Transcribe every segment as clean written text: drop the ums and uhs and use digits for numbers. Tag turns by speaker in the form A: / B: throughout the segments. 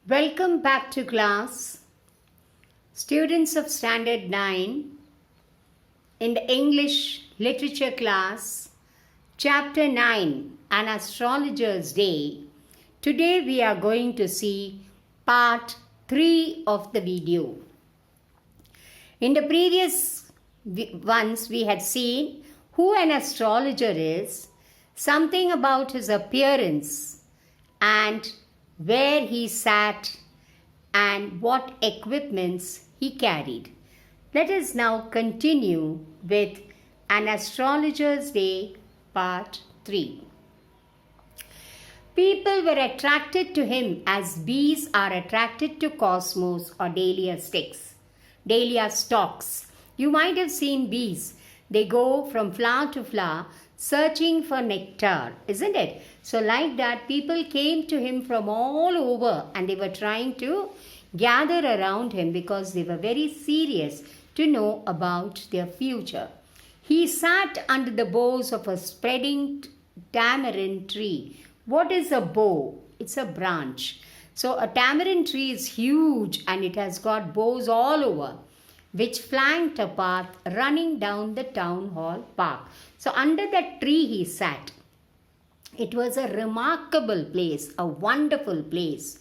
A: Welcome back to class. Students of Standard 9 in the English Literature class, Chapter 9, An Astrologer's Day. Today we are going to see part 3 of the video. In the previous ones we had seen who an astrologer is, something about his appearance and where he sat and what equipments he carried. Let us now continue with An Astrologer's Day, Part 3. People were attracted to him as bees are attracted to cosmos or dahlia stalks. You might have seen bees. They go from flower to flower searching for nectar, isn't it? So like that, people came to him from all over and they were trying to gather around him because they were very serious to know about their future. He sat under the boughs of a spreading tamarind tree. What is a bough? It's a branch. So a tamarind tree is huge and it has got boughs all over, which flanked a path running down the town hall park. So under that tree he sat. It was a remarkable place, a wonderful place.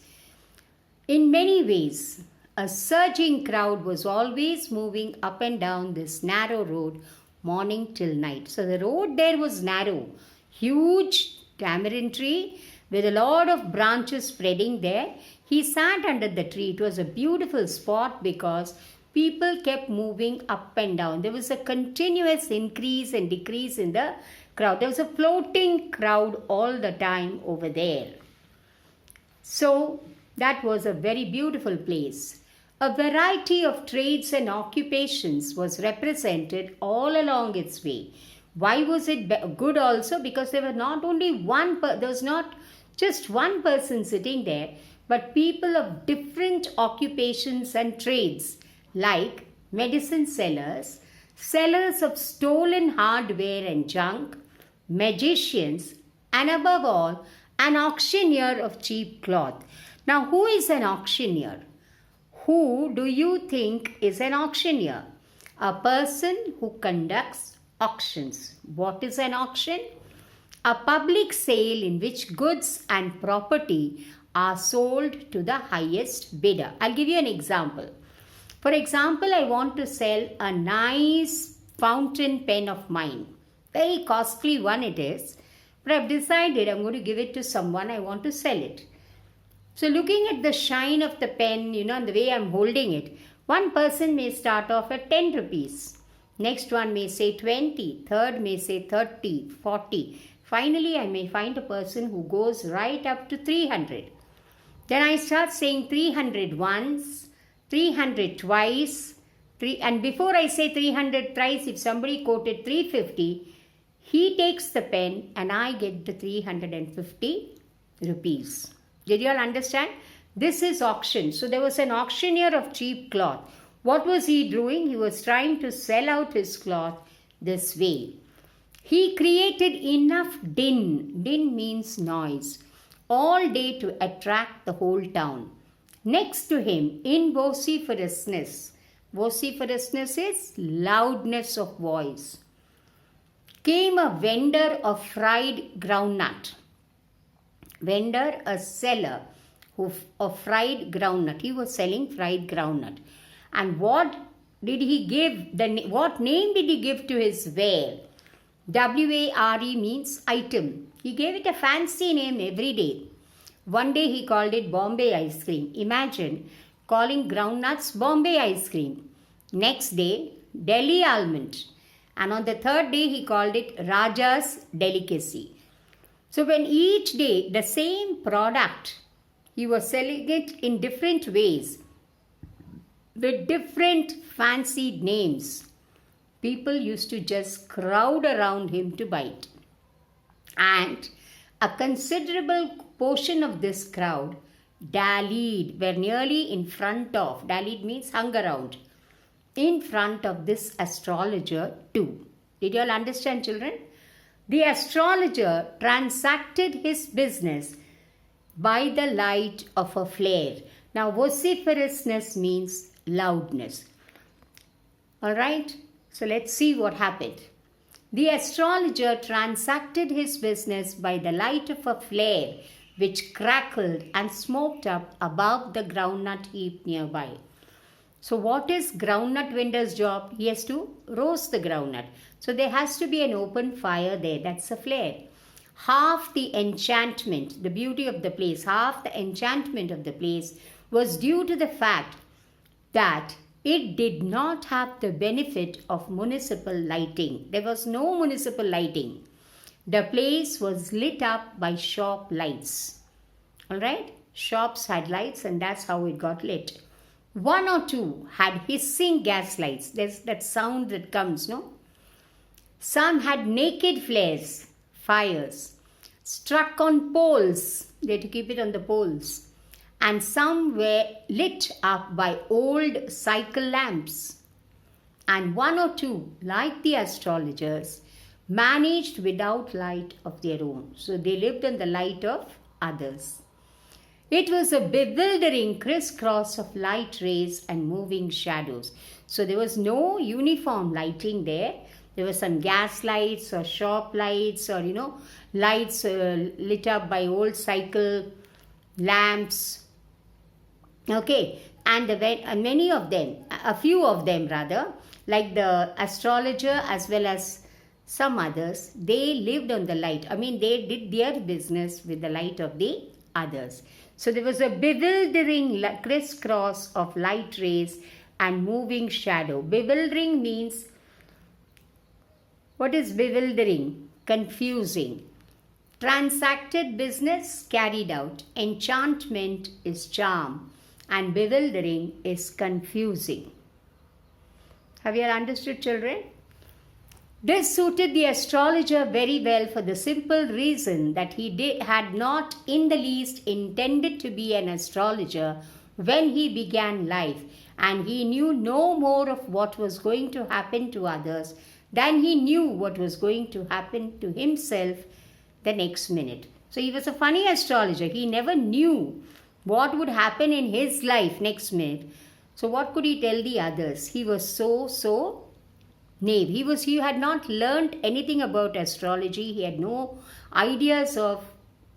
A: In many ways, a surging crowd was always moving up and down this narrow road morning till night. So the road there was narrow, huge tamarind tree with a lot of branches spreading there. He sat under the tree. It was a beautiful spot because people kept moving up and down. There was a continuous increase and decrease in the crowd. There was a floating crowd all the time over there. So that was a very beautiful place. A variety of trades and occupations was represented all along its way. Why was it good also? Because there were not only there was not just one person sitting there, but people of different occupations and trades, like medicine sellers, sellers of stolen hardware and junk, magicians, and above all, an auctioneer of cheap cloth. Now, who is an auctioneer? Who do you think is an auctioneer? A person who conducts auctions. What is an auction? A public sale in which goods and property are sold to the highest bidder. I'll give you an example. For example, I want to sell a nice fountain pen of mine. Very costly one it is. But I've decided I'm going to give it to someone. I want to sell it. So looking at the shine of the pen, and the way I'm holding it, one person may start off at 10 rupees. Next one may say 20. Third may say 30, 40. Finally, I may find a person who goes right up to 300. Then I start saying 300 once, 300 twice, and before I say 300 thrice, if somebody quoted 350, he takes the pen and I get the 350 rupees. Did you all understand? This is auction. So there was an auctioneer of cheap cloth. What was he doing? He was trying to sell out his cloth this way. He created enough din. Din means noise. All day to attract the whole town. Next to him, in vociferousness. Vociferousness is loudness of voice. Came a vendor of fried groundnut. Vendor, a seller of fried groundnut. He was selling fried groundnut. And what did he give? What name did he give to his ware? Ware means item. He gave it a fancy name every day. One day he called it Bombay ice cream. Imagine calling groundnuts Bombay ice cream. Next day, Delhi almond. And on the third day, he called it Raja's delicacy. So when each day the same product, he was selling it in different ways with different fancied names. People used to just crowd around him to buy it. And a considerable portion of this crowd dallied, were nearly in front of, dallied means hung around, in front of this astrologer too. Did you all understand, children? The astrologer transacted his business by the light of a flare. Now, vociferousness means loudness. Alright, so let's see what happened. The astrologer transacted his business by the light of a flare which crackled and smoked up above the groundnut heap nearby. So what is groundnut vendor's job? He has to roast the groundnut. So there has to be an open fire there. That's a flare. Half the enchantment, the beauty of the place, half the enchantment of the place was due to the fact that it did not have the benefit of municipal lighting. There was no municipal lighting. The place was lit up by shop lights. Alright? Shops had lights and that's how it got lit. One or two had hissing gas lights. There's that sound that comes, no? Some had naked flares, fires, struck on poles. They had to keep it on the poles. And some were lit up by old cycle lamps. And one or two, like the astrologers, managed without light of their own. So they lived in the light of others. It was a bewildering crisscross of light rays and moving shadows. So there was no uniform lighting there. There were some gas lights or shop lights or, lights lit up by old cycle lamps. Okay, and many of them, a few of them rather, like the astrologer as well as some others, they lived on the light. They did their business with the light of the others. So there was a bewildering crisscross of light rays and moving shadow. Bewildering means, what is bewildering? Confusing. Transacted business carried out. Enchantment is charm. And bewildering is confusing. Have you understood, children? This suited the astrologer very well for the simple reason that he had not in the least intended to be an astrologer when he began life, and he knew no more of what was going to happen to others than he knew what was going to happen to himself the next minute. So he was a funny astrologer. He never knew what would happen in his life next minute. So what could he tell the others? He was so naive. He had not learned anything about astrology. He had no ideas of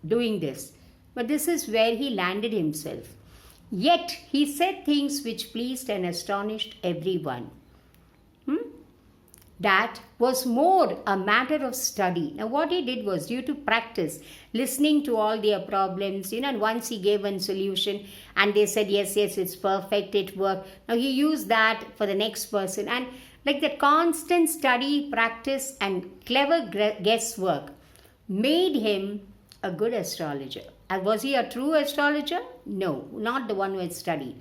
A: doing this. But this is where he landed himself. Yet he said things which pleased and astonished everyone. That was more a matter of study. Now what he did was due to practice, listening to all their problems, and once he gave one solution and they said, yes, it's perfect, it worked. Now he used that for the next person. And like the constant study, practice and clever guesswork made him a good astrologer. And was he a true astrologer? No, not the one who had studied.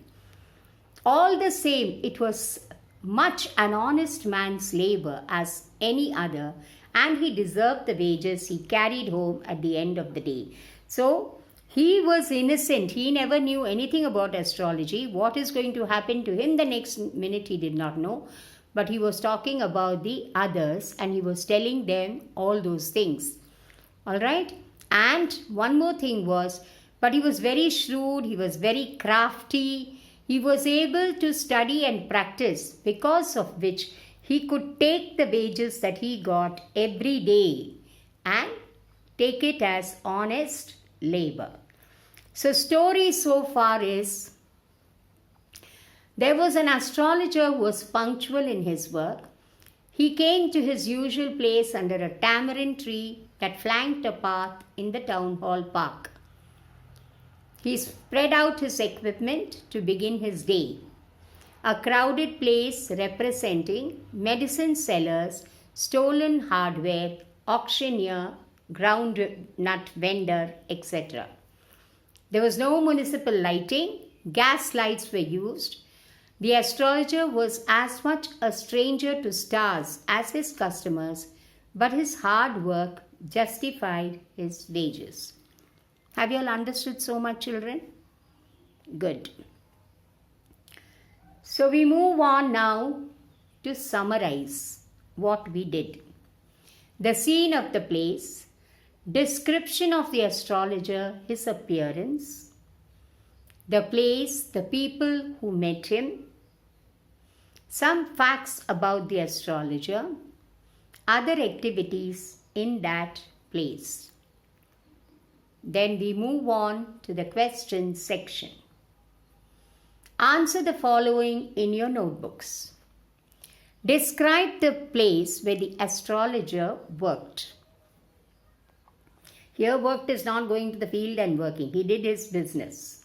A: All the same, it was much an honest man's labor as any other, and he deserved the wages he carried home at the end of the day. So he was innocent. He never knew anything about astrology. What is going to happen to him the next minute he did not know. But he was talking about the others and he was telling them all those things. Alright? And one more thing was, but he was very shrewd, he was very crafty. He was able to study and practice, because of which he could take the wages that he got every day and take it as honest labor. So story so far is, there was an astrologer who was punctual in his work. He came to his usual place under a tamarind tree that flanked a path in the town hall park. He spread out his equipment to begin his day. A crowded place representing medicine sellers, stolen hardware, auctioneer, groundnut vendor, etc. There was no municipal lighting. Gas lights were used. The astrologer was as much a stranger to stars as his customers, but his hard work justified his wages. Have you all understood so much, children? Good. So we move on now to summarize what we did. The scene of the place, description of the astrologer, his appearance, the place, the people who met him, some facts about the astrologer, other activities in that place. Then we move on to the question section. Answer the following in your notebooks. Describe the place where the astrologer worked. Here, worked is not going to the field and working. He did his business.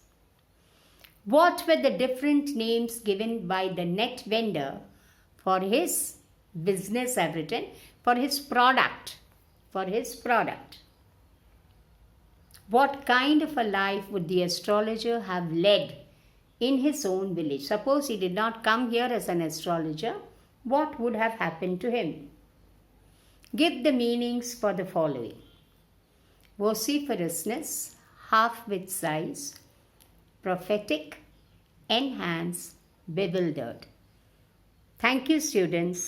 A: What were the different names given by the net vendor for his business, I've written, for his product? For his product. What kind of a life would the astrologer have led in his own village? Suppose he did not come here as an astrologer, what would have happened to him? Give the meanings for the following. Vociferousness, half with size, prophetic, enhance, bewildered. Thank you, students.